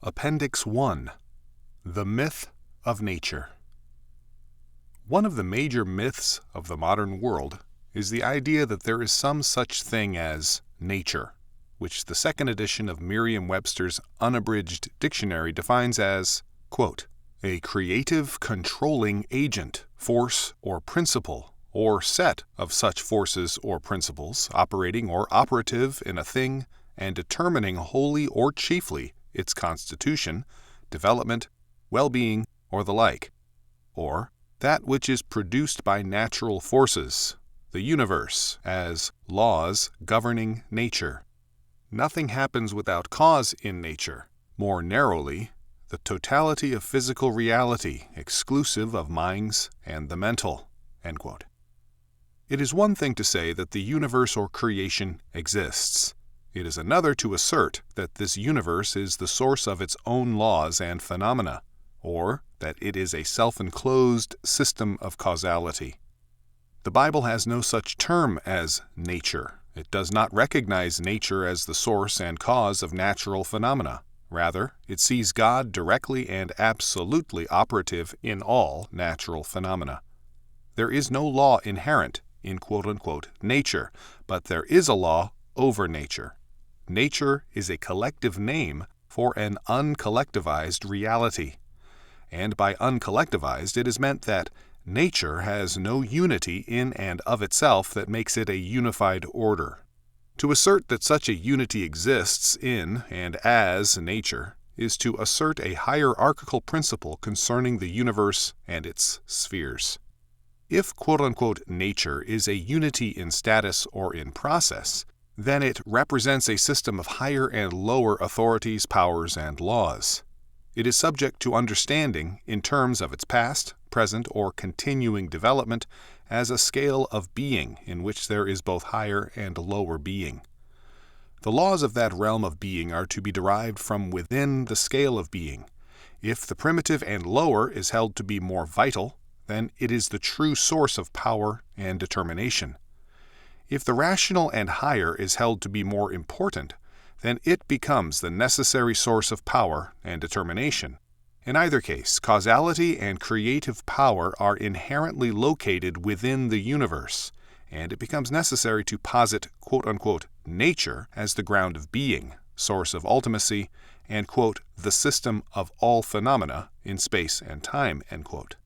Appendix 1. The Myth of Nature. One of the major myths of the modern world is the idea that there is some such thing as nature, which the second edition of Merriam-Webster's unabridged dictionary defines as, quote, a creative controlling agent, force, or principle, or set of such forces or principles operating or operative in a thing and determining wholly or chiefly its constitution, development, well-being, or the like, or that which is produced by natural forces, the universe, as laws governing nature. Nothing happens without cause in nature. More narrowly, the totality of physical reality, exclusive of minds and the mental. End quote. It is one thing to say that the universe or creation exists. It is another to assert that this universe is the source of its own laws and phenomena, or that it is a self-enclosed system of causality. The Bible has no such term as nature. It does not recognize nature as the source and cause of natural phenomena. Rather, it sees God directly and absolutely operative in all natural phenomena. There is no law inherent in quote-unquote nature, but there is a law over nature. Nature is a collective name for an uncollectivized reality. And by uncollectivized, it is meant that nature has no unity in and of itself that makes it a unified order. To assert that such a unity exists in and as nature is to assert a hierarchical principle concerning the universe and its spheres. If quote-unquote nature is a unity in status or in process, then it represents a system of higher and lower authorities, powers, and laws. It is subject to understanding in terms of its past, present, or continuing development as a scale of being in which there is both higher and lower being. The laws of that realm of being are to be derived from within the scale of being. If the primitive and lower is held to be more vital, then it is the true source of power and determination. If the rational and higher is held to be more important, then it becomes the necessary source of power and determination. In either case, causality and creative power are inherently located within the universe, and it becomes necessary to posit quote-unquote nature as the ground of being, source of ultimacy, and quote the system of all phenomena in space and time, end quote.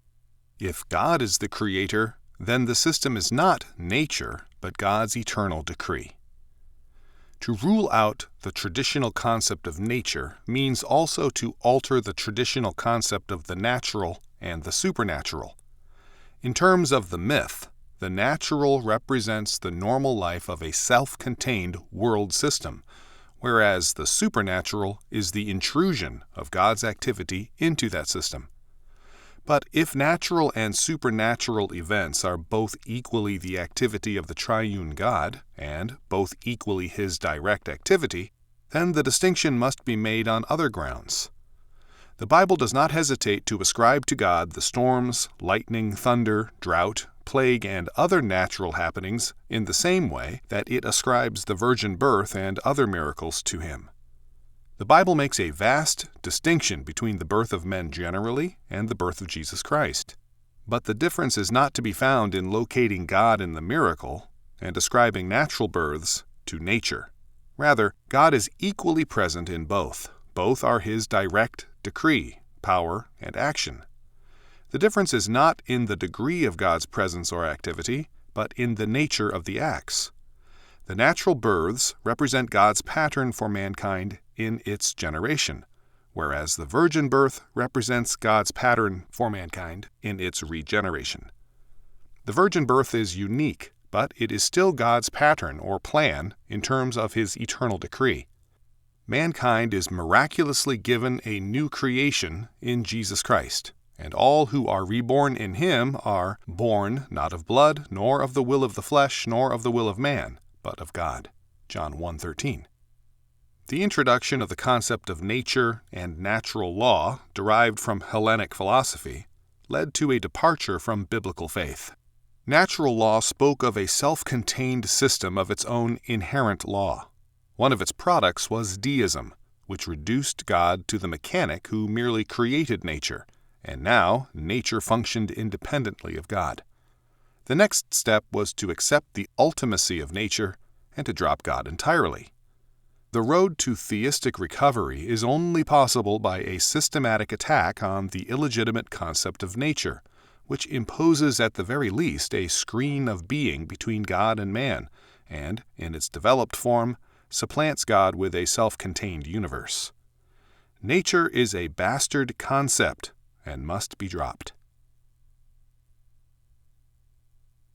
If God is the creator, then the system is not nature, but God's eternal decree. To rule out the traditional concept of nature means also to alter the traditional concept of the natural and the supernatural. In terms of the myth, the natural represents the normal life of a self-contained world system, whereas the supernatural is the intrusion of God's activity into that system. But if natural and supernatural events are both equally the activity of the triune God, and both equally his direct activity, then the distinction must be made on other grounds. The Bible does not hesitate to ascribe to God the storms, lightning, thunder, drought, plague, and other natural happenings in the same way that it ascribes the virgin birth and other miracles to him. The Bible makes a vast distinction between the birth of men generally and the birth of Jesus Christ. But the difference is not to be found in locating God in the miracle and ascribing natural births to nature. Rather, God is equally present in both. Both are his direct decree, power, and action. The difference is not in the degree of God's presence or activity, but in the nature of the acts. The natural births represent God's pattern for mankind in its generation, whereas the virgin birth represents God's pattern for mankind in its regeneration. The virgin birth is unique, but it is still God's pattern or plan in terms of his eternal decree. Mankind is miraculously given a new creation in Jesus Christ, and all who are reborn in him are born not of blood, nor of the will of the flesh, nor of the will of man, but of God. John 1:13. The introduction of the concept of nature and natural law, derived from Hellenic philosophy, led to a departure from biblical faith. Natural law spoke of a self-contained system of its own inherent law. One of its products was deism, which reduced God to the mechanic who merely created nature, and now nature functioned independently of God. The next step was to accept the ultimacy of nature and to drop God entirely. The road to theistic recovery is only possible by a systematic attack on the illegitimate concept of nature, which imposes at the very least a screen of being between God and man, and, in its developed form, supplants God with a self-contained universe. Nature is a bastard concept and must be dropped.